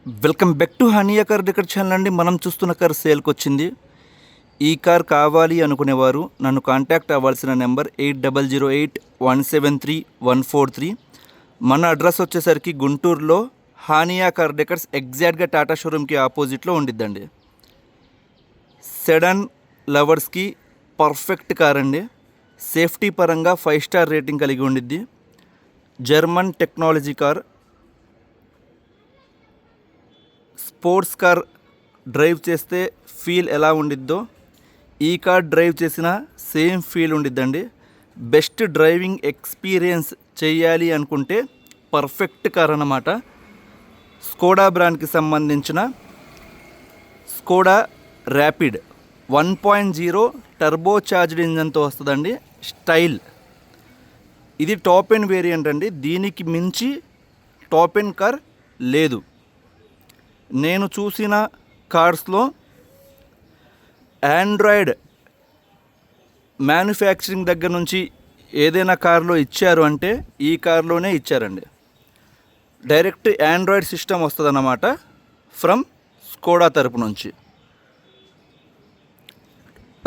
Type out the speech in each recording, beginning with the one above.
Welcome back to Hania car decor channel అండి. మనం చూస్తున్న కార్ సేల్కి వచ్చింది. ఈ కార్ కావాలి అనుకునేవారు నన్ను కాంటాక్ట్ అవ్వాల్సిన నెంబర్ 8008173143. మన అడ్రస్ వచ్చేసరికి గుంటూరులో హానియా కార్ డెకర్స్ ఎగ్జాక్ట్గా టాటా షోరూమ్కి ఆపోజిట్లో ఉండిద్దండి. సెడన్ లవర్స్కి పర్ఫెక్ట్ కార్ అండి. సేఫ్టీ పరంగా 5 స్టార్ రేటింగ్ కలిగి ఉండిద్ది. German technology car. Sports car drive చేస్తే ఫీల్ ఎలా ఉండిద్దో ఈ కార్ డ్రైవ్ చేసిన సేమ్ ఫీల్ ఉండిద్దండి. బెస్ట్ డ్రైవింగ్ ఎక్స్పీరియన్స్ చేయాలి అనుకుంటే పర్ఫెక్ట్ కార్ అన్నమాట. స్కోడా బ్రాండ్కి సంబంధించిన స్కోడా ర్యాపిడ్ 1.0 టర్బో చార్జ్డ్ ఇంజన్తో వస్తుందండి. స్టైల్ ఇది టాప్ ఎండ్ వేరియంట్ అండి. దీనికి మించి టాప్ ఎండ్ కార్ లేదు. నేను చూసిన కార్స్లో ఆండ్రాయిడ్ మ్యానుఫ్యాక్చరింగ్ దగ్గర నుంచి ఏదైనా కార్లో ఇచ్చారు అంటే ఈ కార్లోనే ఇచ్చారండి. డైరెక్ట్ ఆండ్రాయిడ్ సిస్టమ్ వస్తుందన్నమాట ఫ్రమ్ స్కోడా తరపు నుంచి.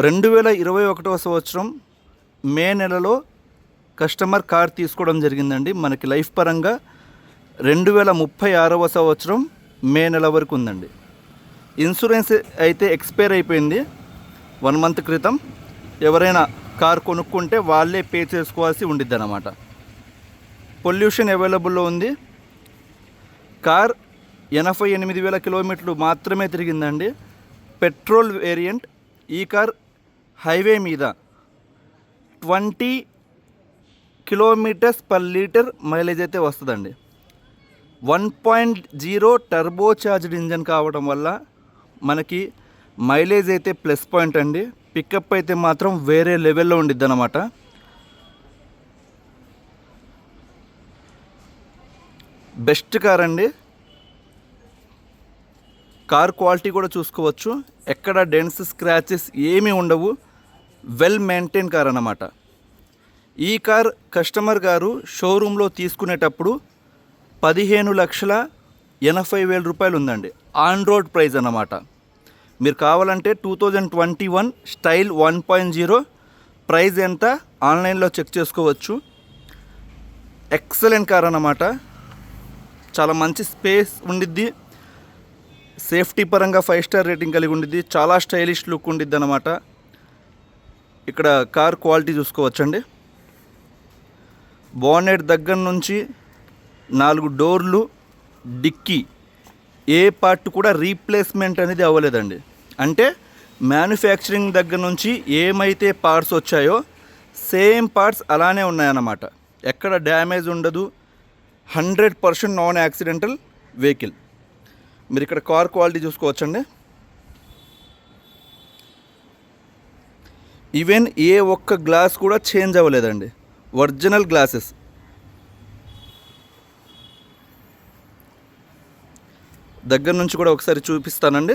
2021వ సంవత్సరం మే నెలలో కస్టమర్ కార్ తీసుకోవడం జరిగిందండి. మనకి లైఫ్ పరంగా 2036వ సంవత్సరం మే నెల వరకు ఉందండి. ఇన్సూరెన్స్ అయితే ఎక్స్పైర్ అయిపోయింది 1 మంత్ క్రితం. ఎవరైనా కార్ కొనుక్కుంటే వాళ్ళే పే చేసుకోవాల్సి ఉండిద్ది అన్నమాట. పొల్యూషన్ అవైలబుల్లో ఉంది. కార్ 88,000 కిలోమీటర్లు మాత్రమే తిరిగిందండి. Petrol variant. ఈ కార్ హైవే మీద 20 కిలోమీటర్స్ పర్ లీటర్ మైలేజ్ అయితే వస్తుందండి. 1.0 టర్బో చార్జ్డ్ ఇంజన్ కావడం వల్ల మనకి మైలేజ్ అయితే ప్లస్ పాయింట్ అండి. పికప్ అయితే మాత్రం వేరే లెవెల్లో ఉండిద్ది అన్నమాట. బెస్ట్ కార్ అండి. కార్ క్వాలిటీ కూడా చూసుకోవచ్చు. ఎక్కడ డెన్స్ స్క్రాచెస్ ఏమీ ఉండవు. వెల్ మెయింటైన్ కార్ అన్నమాట. ఈ కార్ కస్టమర్ గారు షోరూంలో తీసుకునేటప్పుడు 15,80,000 రూపాయలు ఉందండి. ఆన్ రోడ్ ప్రైస్ అన్నమాట. మీరు కావాలంటే 2021 స్టైల్ 1.0 ప్రైస్ ఎంత ఆన్లైన్లో చెక్ చేసుకోవచ్చు. ఎక్సలెంట్ కార్ అన్నమాట. చాలా మంచి స్పేస్ ఉండిద్ది. సేఫ్టీ పరంగా 5 స్టార్ రేటింగ్ కలిగి ఉండిద్ది. చాలా స్టైలిష్ లుక్ ఉండిద్ది అన్నమాట. ఇక్కడ కార్ క్వాలిటీ చూసుకోవచ్చండి. బోనెట్ దగ్గర నుంచి 4 డోర్లు, డిక్కీ ఏ పార్ట్ కూడా రీప్లేస్మెంట్ అనేది అవ్వలేదండి. అంటే మ్యానుఫ్యాక్చరింగ్ దగ్గర నుంచి ఏమైతే పార్ట్స్ వచ్చాయో సేమ్ పార్ట్స్ అలానే ఉన్నాయన్నమాట. ఎక్కడ డ్యామేజ్ ఉండదు. 100% నాన్ యాక్సిడెంటల్ వెహికల్. మీరు ఇక్కడ కార్ క్వాలిటీ చూసుకోవచ్చండి. ఈవెన్ ఏ ఒక్క గ్లాస్ కూడా చేంజ్ అవ్వలేదండి. Original glasses. దగ్గర నుంచి కూడా ఒకసారి చూపిస్తానండి.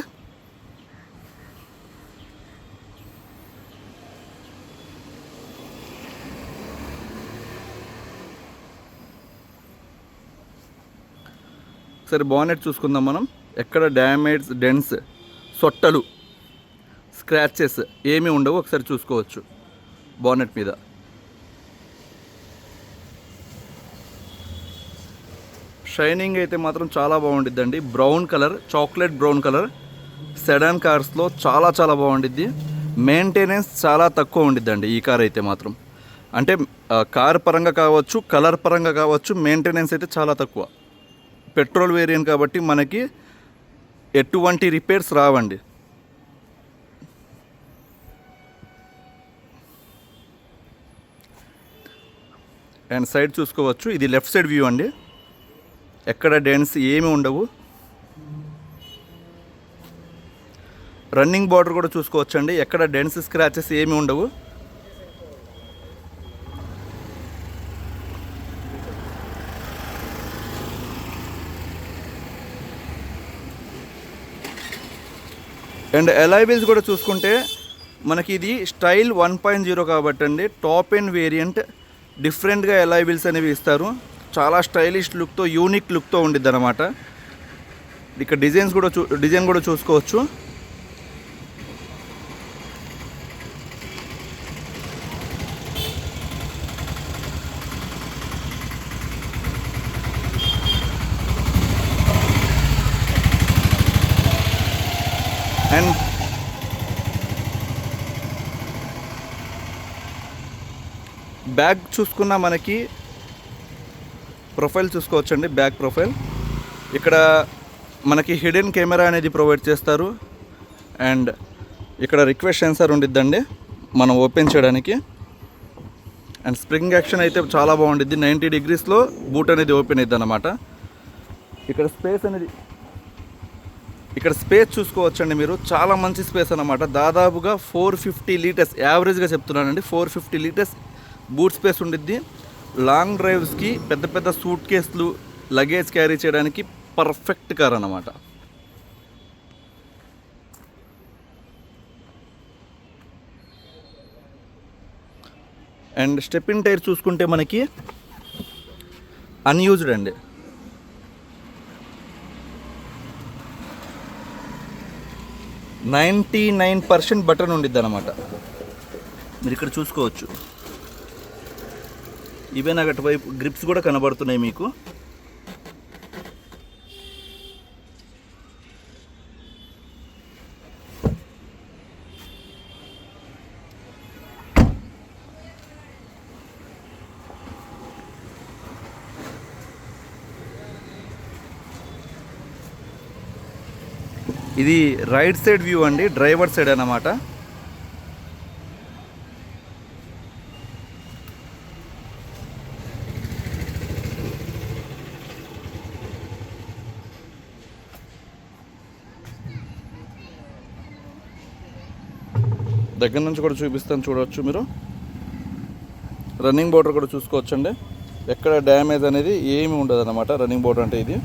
ఒకసారి బానెట్ చూసుకుందాం మనం. ఎక్కడ డ్యామేజ్, డెన్స్, సొట్టలు, స్క్రాచెస్ ఏమీ ఉండవు. ఒకసారి చూసుకోవచ్చు బానెట్ మీద. షైనింగ్ అయితే మాత్రం చాలా బాగుండిద్దండి. Brown colour, chocolate brown colour. Sedan కార్స్లో చాలా చాలా బాగుండిద్ది. మెయింటెనెన్స్ చాలా తక్కువ ఉండిద్దండి ఈ కార్ అయితే మాత్రం. అంటే కార్ పరంగా కావచ్చు, కలర్ పరంగా కావచ్చు, మెయింటెనెన్స్ అయితే చాలా తక్కువ. పెట్రోల్ వేరియంట్ కాబట్టి మనకి ఎటువంటి రిపేర్స్ రావండి. అండ్ సైడ్ చూసుకోవచ్చు. ఇది లెఫ్ట్ సైడ్ వ్యూ అండి. ఎక్కడ డెన్స్ ఏమి ఉండవు. రన్నింగ్ బార్డర్ కూడా చూసుకోవచ్చండి. ఎక్కడ డెన్స్, స్క్రాచెస్ ఏమి ఉండవు. అండ్ అలాయ్ వీల్స్ కూడా చూసుకుంటే మనకి ఇది స్టైల్ 1.0 కాబట్టి అండి టాప్ ఎండ్ వేరియంట్. డిఫరెంట్గా అలాయ్ వీల్స్ అనేవి ఇస్తారు. చాలా స్టైలిష్ లుక్తో, యూనిక్ లుక్తో ఉండిద్ది అన్నమాట. ఇక్కడ డిజైన్ కూడా చూసుకోవచ్చు. అండ్ బ్యాగ్ చూసుకున్నా మనకి ప్రొఫైల్ చూసుకోవచ్చండి. బ్యాక్ ప్రొఫైల్ ఇక్కడ మనకి హిడెన్ కెమెరా అనేది ప్రొవైడ్ చేస్తారు. అండ్ ఇక్కడ రిక్వెస్ట్ సెన్సార్ ఉండిద్దండి మనం ఓపెన్ చేయడానికి. అండ్ స్ప్రింగ్ యాక్షన్ అయితే చాలా బాగుండిద్ది. 90 degreesలో బూట్ అనేది ఓపెన్ అవుతుంది అన్నమాట. ఇక్కడ స్పేస్ చూసుకోవచ్చండి మీరు, చాలా మంచి స్పేస్ అన్నమాట. దాదాపుగా 450 లీటర్స్ యావరేజ్గా చెప్తున్నానండి, 450 లీటర్స్ బూట్ స్పేస్ ఉండిద్ది. లాంగ్ డ్రైవ్స్కి పెద్ద పెద్ద సూట్ కేసులు లగేజ్ క్యారీ చేయడానికి పర్ఫెక్ట్ కార్ అన్నమాట. అండ్ స్టెప్పింగ్ టైర్ చూసుకుంటే మనకి అన్యూజ్డ్ అండి. 99% బటన్ ఉండిద్ది అనమాట. మీరు ఇక్కడ చూసుకోవచ్చు. ఈవెన్ అటువైపు గ్రిప్స్ కూడా కనబడుతున్నాయి మీకు. ఇది రైట్ సైడ్ వ్యూ అండి, డ్రైవర్ సైడ్ అన్నమాట. దగ్గర నుంచి కూడా చూపిస్తాను, చూడవచ్చు మీరు. రన్నింగ్ బోర్డర్ కూడా చూసుకోవచ్చండి, ఎక్కడ డ్యామేజ్ అనేది ఏమి ఉండదు అన్నమాట. రన్నింగ్ బోర్డర్ అంటే ఇది.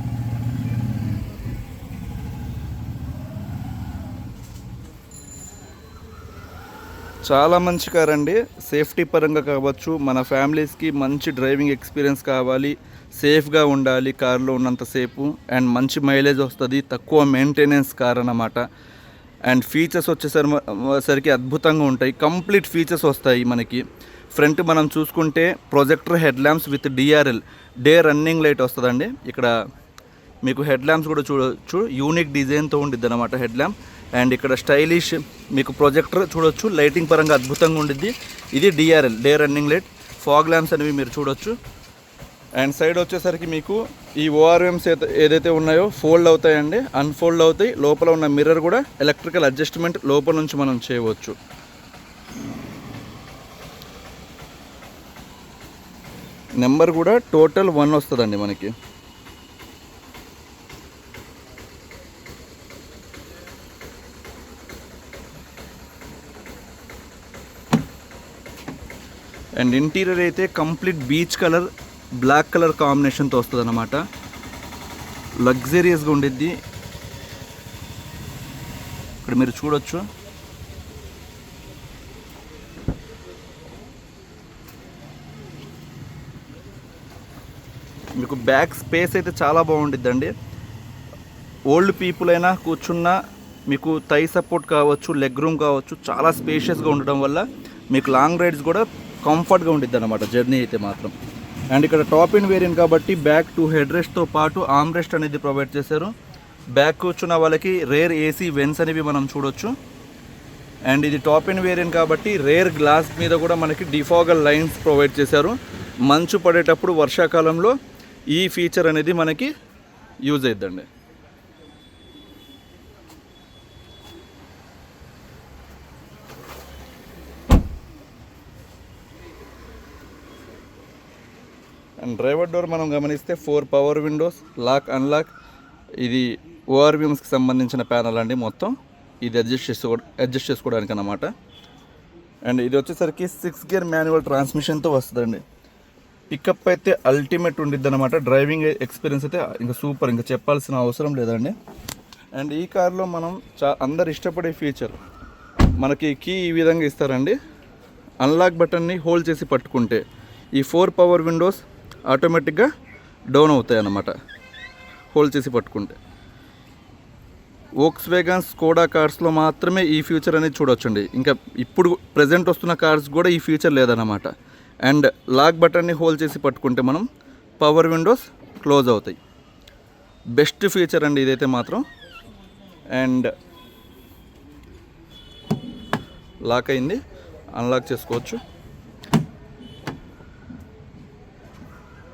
చాలా మంచి కార్ అండి. సేఫ్టీ పరంగా కావచ్చు, మన ఫ్యామిలీస్కి మంచి డ్రైవింగ్ ఎక్స్పీరియన్స్ కావాలి, సేఫ్గా ఉండాలి కార్లో ఉన్నంతసేపు, అండ్ మంచి మైలేజ్ వస్తుంది, తక్కువ మెయింటెనెన్స్ కార్ అన్నమాట. అండ్ ఫీచర్స్ వచ్చేసరికి అద్భుతంగా ఉంటాయి, కంప్లీట్ ఫీచర్స్ వస్తాయి మనకి. ఫ్రంట్ మనం చూసుకుంటే projector head lamps with DRL day running light వస్తుందండి. ఇక్కడ మీకు హెడ్ ల్యాంప్స్ కూడా చూడవచ్చు, యూనిక్ డిజైన్తో ఉండిద్ది అనమాట హెడ్ ల్యాంప్. అండ్ ఇక్కడ స్టైలిష్ మీకు ప్రొజెక్టర్ చూడొచ్చు, లైటింగ్ పరంగా అద్భుతంగా ఉండిద్ది. ఇది DRL day running light. Fog lamps అనేవి మీరు చూడొచ్చు. అండ్ సైడ్ వచ్చేసరికి మీకు ఈ ఓఆర్ఎమ్స్ ఏదైతే ఉన్నాయో ఫోల్డ్ అవుతాయండి, అన్ఫోల్డ్ అవుతాయి. లోపల ఉన్న మిర్రర్ కూడా ఎలక్ట్రికల్ అడ్జస్ట్మెంట్ లోపల నుంచి మనం చేయవచ్చు. నెంబర్ కూడా టోటల్ 1 వస్తుందండి మనకి. అండ్ ఇంటీరియర్ అయితే complete beige colour, black colour కాంబినేషన్తో వస్తుంది అన్నమాట. లగ్జరియస్గా ఉండిద్ది. ఇక్కడ మీరు చూడొచ్చు. మీకు బ్యాక్ స్పేస్ అయితే చాలా బాగుండిద్దండి. ఓల్డ్ పీపుల్ అయినా కూర్చున్నా మీకు థై సపోర్ట్ కావచ్చు, లెగ్ రూమ్ కావచ్చు, చాలా స్పేషియస్గా ఉండడం వల్ల మీకు లాంగ్ రైడ్స్ కూడా కంఫర్ట్గా ఉండిద్ది అనమాట జర్నీ అయితే మాత్రం. అండ్ ఇక్కడ టాప్ ఇన్ వేరియంట్ కాబట్టి బ్యాక్ 2 హెడ్ రెస్ట్తో పాటు ఆర్మ్ రెస్ట్ అనేది ప్రొవైడ్ చేశారు. బ్యాక్ కూర్చున్న వాళ్ళకి రేర్ ఏసీ వెన్స్ అనేవి మనం చూడొచ్చు. అండ్ ఇది టాప్ ఇన్ వేరియంట్ కాబట్టి రేర్ గ్లాస్ మీద కూడా మనకి డిఫాగల్ లైన్స్ ప్రొవైడ్ చేశారు. మంచు పడేటప్పుడు వర్షాకాలంలో ఈ ఫీచర్ అనేది మనకి యూజ్ అవుతుందండి. అండ్ డ్రైవర్ డోర్ మనం గమనిస్తే 4 పవర్ విండోస్, లాక్ అన్లాక్. ఇది ఓఆర్విఎమ్స్కి సంబంధించిన ప్యానల్ అండి మొత్తం. ఇది అడ్జస్ట్ చేసుకోవడానికి అన్నమాట. అండ్ ఇది వచ్చేసరికి 6 గేర్ మాన్యువల్ ట్రాన్స్మిషన్తో వస్తుందండి. పికప్ అయితే అల్టిమేట్ ఉండిద్ది అనమాట. డ్రైవింగ్ ఎక్స్పీరియన్స్ అయితే ఇంకా సూపర్, ఇంకా చెప్పాల్సిన అవసరం లేదండి. అండ్ ఈ కార్లో మనం అందరు ఇష్టపడే ఫీచర్, మనకి కీ ఈ విధంగా ఇస్తారండి. అన్లాక్ బటన్ని హోల్డ్ చేసి పట్టుకుంటే ఈ 4 పవర్ విండోస్ ఆటోమేటిక్గా డౌన్ అవుతాయి అన్నమాట హోల్డ్ చేసి పట్టుకుంటే. వోక్స్వేగన్ స్కోడా కార్స్లో మాత్రమే ఈ ఫీచర్ అనేది చూడొచ్చండి. ఇంకా ఇప్పుడు ప్రజెంట్ వస్తున్న కార్స్ కూడా ఈ ఫీచర్ లేదన్నమాట. అండ్ లాక్ బటన్ని హోల్డ్ చేసి పట్టుకుంటే మనం పవర్ విండోస్ క్లోజ్ అవుతాయి. బెస్ట్ ఫీచర్ అండి ఇదైతే మాత్రం. అండ్ లాక్ అయింది, అన్లాక్ చేసుకోవచ్చు.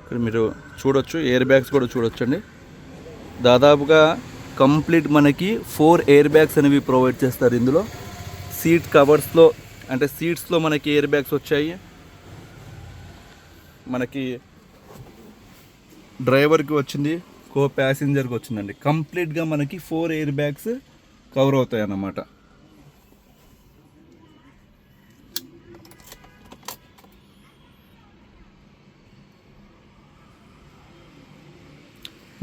ఇక్కడ మీరు చూడొచ్చు, ఎయిర్ బ్యాగ్స్ కూడా చూడొచ్చండి. దాదాపుగా కంప్లీట్ మనకి 4 ఎయిర్ బ్యాగ్స్ అనేవి ప్రొవైడ్ చేస్తారు ఇందులో. సీట్ కవర్స్లో అంటే సీట్స్లో మనకి ఎయిర్ బ్యాగ్స్ వచ్చాయి. మనకి డ్రైవర్కి వచ్చింది, కో ప్యాసింజర్కి వచ్చిందండి. కంప్లీట్గా మనకి 4 ఎయిర్ బ్యాగ్స్ కవర్ అవుతాయి అన్నమాట.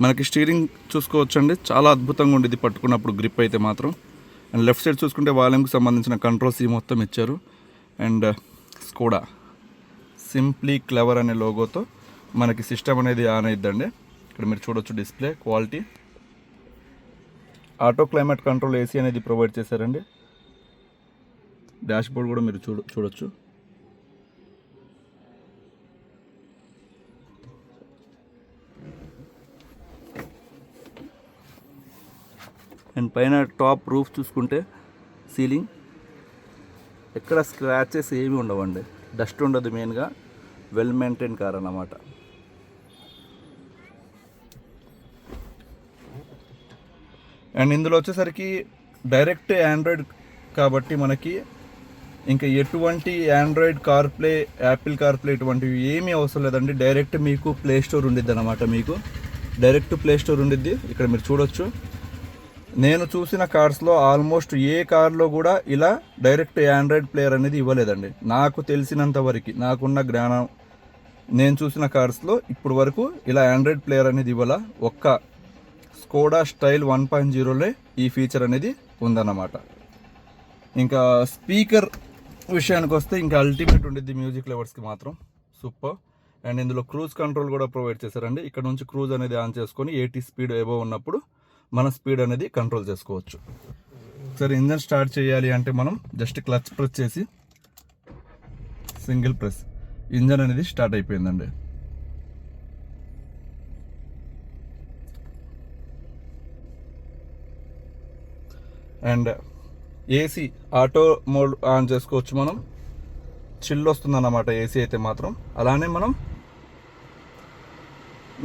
మనకి స్టీరింగ్ చూసుకోవచ్చండి, చాలా అద్భుతంగా ఉండేది పట్టుకున్నప్పుడు గ్రిప్ అయితే మాత్రం. అండ్ లెఫ్ట్ సైడ్ చూసుకుంటే వాల్యూమ్కి సంబంధించిన కంట్రోల్స్ ఈ మొత్తం ఇచ్చారు. అండ్ స్కోడా సింప్లీ క్లెవర్ అనే లోగోతో మనకి సిస్టమ్ అనేది ఆన్ అయిద్దండి. ఇక్కడ మీరు చూడొచ్చు display quality. Auto climate control AC అనేది ప్రొవైడ్ చేశారండి. డాష్ బోర్డ్ కూడా మీరు చూడొచ్చు. అండ్ పైన టాప్ రూఫ్ చూసుకుంటే సీలింగ్ ఎక్కడ స్క్రాచెస్ ఏమి ఉండవండి, డస్ట్ ఉండదు. మెయిన్గా వెల్ మెయింటైన్ కార్ అన్నమాట. అండ్ ఇందులో వచ్చేసరికి డైరెక్ట్ ఆండ్రాయిడ్ కాబట్టి మనకి ఇంకా ఎటువంటి ఆండ్రాయిడ్ కార్ప్లే, యాపిల్ కార్ప్లే ఇటువంటివి ఏమీ అవసరం లేదండి. డైరెక్ట్ మీకు ప్లే స్టోర్ ఉండిద్ది అన్నమాట. మీకు డైరెక్ట్ ప్లే స్టోర్ ఉండిద్ది. ఇక్కడ మీరు చూడొచ్చు. నేను చూసిన కార్స్లో ఆల్మోస్ట్ ఏ కార్లో కూడా ఇలా డైరెక్ట్ ఆండ్రాయిడ్ ప్లేయర్ అనేది ఇవ్వలేదండి. నాకు తెలిసినంత వరకు, నాకున్న జ్ఞానం, నేను చూసిన కార్స్లో ఇప్పుడు వరకు ఇలా ఆండ్రాయిడ్ ప్లేయర్ అనేది ఇవ్వాల. ఒక్క స్కోడా స్టైల్ 1.0లో ఈ ఫీచర్ అనేది ఉందన్నమాట. ఇంకా స్పీకర్ విషయానికి వస్తే ఇంకా అల్టిమేట్ ఉండిద్ది మ్యూజిక్ లవర్స్కి మాత్రం, సూపర్. అండ్ ఇందులో క్రూజ్ కంట్రోల్ కూడా ప్రొవైడ్ చేశారండి. ఇక్కడ నుంచి క్రూజ్ అనేది ఆన్ చేసుకొని 80 స్పీడ్ ఎబో ఉన్నప్పుడు మన స్పీడ్ అనేది కంట్రోల్ చేసుకోవచ్చు. సరే, ఇంజన్ స్టార్ట్ చేయాలి అంటే మనం జస్ట్ క్లచ్ ప్రెస్ చేసి సింగిల్ ప్రెస్, ఇంజన్ అనేది స్టార్ట్ అయిపోయిందండి. And AC auto mode on చేసుకోవచ్చు మనం. చిల్ వస్తుంది అన్నమాట ఏసీ అయితే మాత్రం. అలానే మనం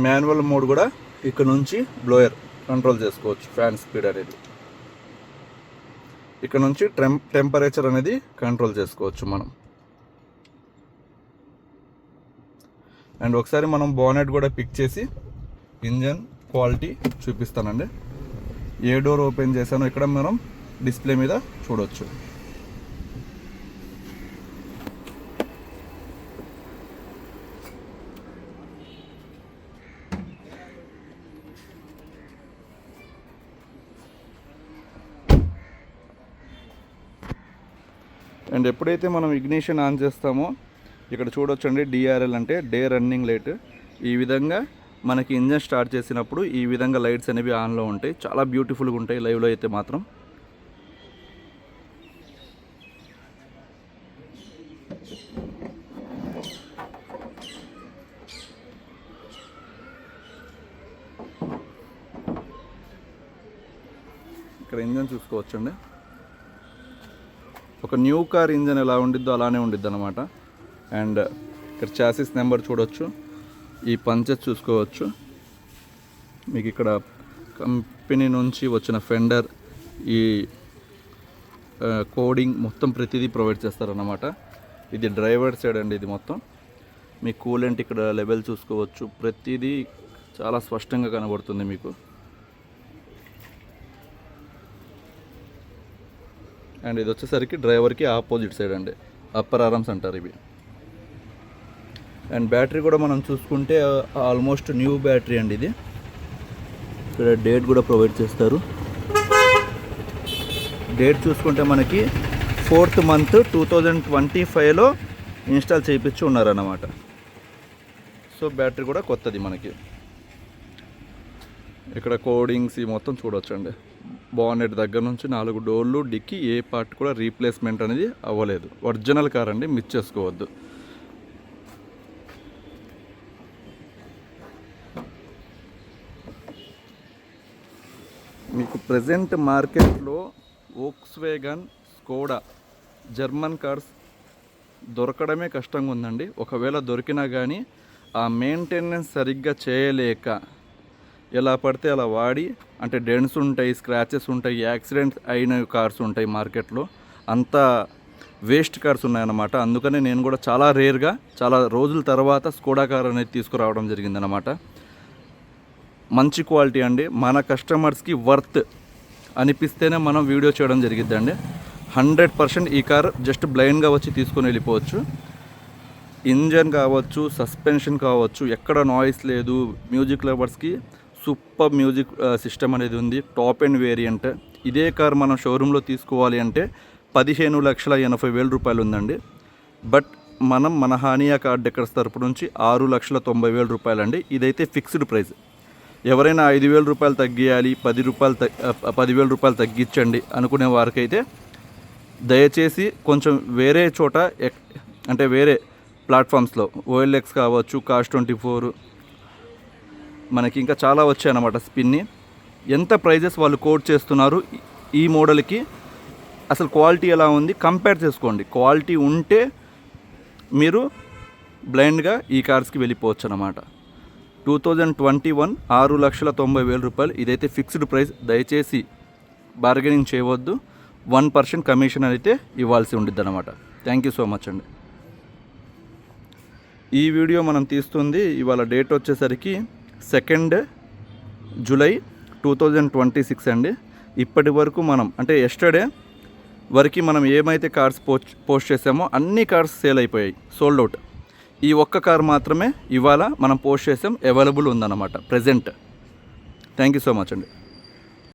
మాన్యువల్ మోడ్ కూడా ఇక్కడ నుంచి బ్లోయర్ కంట్రోల్ చేసుకోవచ్చు. ఫ్యాన్ స్పీడ్ అనేది ఇక్కడ నుంచి టెంపరేచర్ అనేది కంట్రోల్ చేసుకోవచ్చు మనం. అండ్ ఒకసారి మనం బోనెట్ కూడా పిక్ చేసి ఇంజన్ క్వాలిటీ చూపిస్తానండి. ఏ డోర్ ఓపెన్ చేశానో ఇక్కడ మనం డిస్ప్లే మీద చూడవచ్చు. అండ్ ఎప్పుడైతే మనం ఇగ్నిషన్ ఆన్ చేస్తామో ఇక్కడ చూడొచ్చండి, డిఆర్ఎల్ అంటే డే రన్నింగ్ లైట్. ఈ విధంగా మనకి ఇంజన్ స్టార్ట్ చేసినప్పుడు ఈ విధంగా లైట్స్ అనేవి ఆన్లో ఉంటాయి. చాలా బ్యూటిఫుల్గా ఉంటాయి లైవ్లో అయితే మాత్రం. ఇక్కడ ఇంజన్ చూసుకోవచ్చండి. ఒక న్యూ కార్ ఇంజన్ ఎలా ఉండిద్దో అలానే ఉండిద్ది అనమాట. అండ్ ఇక్కడ చాసిస్ నెంబర్ చూడవచ్చు, ఈ పంచెస్ చూసుకోవచ్చు. మీకు ఇక్కడ కంపెనీ నుంచి వచ్చిన ఫెండర్, ఈ కోడింగ్ మొత్తం ప్రతిదీ ప్రొవైడ్ చేస్తారన్నమాట. ఇది డ్రైవర్ సైడ్ అండి. ఇది మొత్తం మీ కూలెంట్ ఇక్కడ లెవెల్ చూసుకోవచ్చు. ప్రతిదీ చాలా స్పష్టంగా కనబడుతుంది మీకు. అండ్ ఇది వచ్చేసరికి డ్రైవర్కి ఆపోజిట్ సైడ్ అండి, అప్పర్ ఆర్మ్స్ అంటారు ఇవి. అండ్ బ్యాటరీ కూడా మనం చూసుకుంటే ఆల్మోస్ట్ న్యూ బ్యాటరీ అండి ఇది. ఇక్కడ డేట్ కూడా ప్రొవైడ్ చేస్తారు. డేట్ చూసుకుంటే మనకి 4th month 2025లో ఇన్స్టాల్ చేయించి ఉన్నారన్నమాట. సో బ్యాటరీ కూడా కొత్తది మనకి. ఇక్కడ కోడింగ్స్ ఈ మొత్తం చూడొచ్చండి. బానెట్ దగ్గర నుంచి 4 డోర్లు డిక్కీ ఏ పార్ట్ కూడా రీప్లేస్మెంట్ అనేది అవ్వలేదు. ఒరిజినల్ కార్ అండి, మిస్ చేసుకోవద్దు. మీకు ప్రజెంట్ మార్కెట్లో వోక్స్వేగన్, స్కోడా, జర్మన్ కార్స్ దొరకడమే కష్టంగా ఉందండి. ఒకవేళ దొరికినా కానీ ఆ మెయింటెనెన్స్ సరిగ్గా చేయలేక ఎలా పడితే అలా వాడి, అంటే డెంట్స్ ఉంటాయి, స్క్రాచెస్ ఉంటాయి, యాక్సిడెంట్స్ అయిన కార్స్ ఉంటాయి మార్కెట్లో. అంతా వేస్ట్ కార్స్ ఉన్నాయన్నమాట. అందుకనే నేను కూడా చాలా రేర్గా చాలా రోజుల తర్వాత స్కోడా కార్ అనేది తీసుకురావడం జరిగిందనమాట. మంచి క్వాలిటీ అండి, మన కస్టమర్స్కి వర్త్ అనిపిస్తేనే మనం వీడియో చేయడం జరిగిద్దండి. 100% ఈ కార్ జస్ట్ బ్లైండ్గా వచ్చి తీసుకొని వెళ్ళిపోవచ్చు. ఇంజన్ కావచ్చు, సస్పెన్షన్ కావచ్చు, ఎక్కడ నాయిస్ లేదు. మ్యూజిక్ లవర్స్కి సూపర్ మ్యూజిక్ సిస్టమ్ అనేది ఉంది. Top end variant. ఇదే కార్ మనం షోరూంలో తీసుకోవాలి అంటే 15,80,000 రూపాయలు ఉందండి. బట్ మనం మన హానియా కార్ డెకర్స్ తరపు నుంచి 6,90,000 రూపాయలు అండి. ఇదైతే ఫిక్స్డ్ ప్రైస్. ఎవరైనా 5,000 రూపాయలు తగ్గియాలి, 10,000 రూపాయలు తగ్గించండి అనుకునే వారికైతే దయచేసి కొంచెం వేరే చోట, అంటే వేరే ప్లాట్ఫామ్స్లో OLX కావచ్చు, Cars24, మనకి ఇంకా చాలా వచ్చాయన్నమాట స్పిన్ని. ఎంత ప్రైజెస్ వాళ్ళు కోట్ చేస్తున్నారు ఈ మోడల్కి, అసలు క్వాలిటీ ఎలా ఉంది కంపేర్ చేసుకోండి. క్వాలిటీ ఉంటే మీరు బ్లైండ్గా ఈ కార్స్కి వెళ్ళిపోవచ్చు అన్నమాట. 2021 6,90,000 రూపాయలు. ఇదైతే ఫిక్స్డ్ ప్రైస్. దయచేసి బార్గెనింగ్ చేయవద్దు. 1% కమిషన్ అయితే ఇవ్వాల్సి ఉండిద్ది అనమాట. థ్యాంక్ యూ సో మచ్ అండి. ఈ వీడియో మనం తీస్తుంది ఇవాళ డేట్ వచ్చేసరికి 2 జూలై 2026 అండి. ఇప్పటి వరకు మనం, అంటే ఎస్టర్డే వరకు మనం ఏమైతే కార్స్ పోస్ట్ చేసామో అన్ని కార్స్ సేల్ అయిపోయాయి, సోల్డ్ అవుట్. ఈ ఒక్క కార్ మాత్రమే ఇవాళ మనం పోస్ట్ చేసాం, అవైలబుల్ ఉందన్నమాట present. Thank you so much అండి.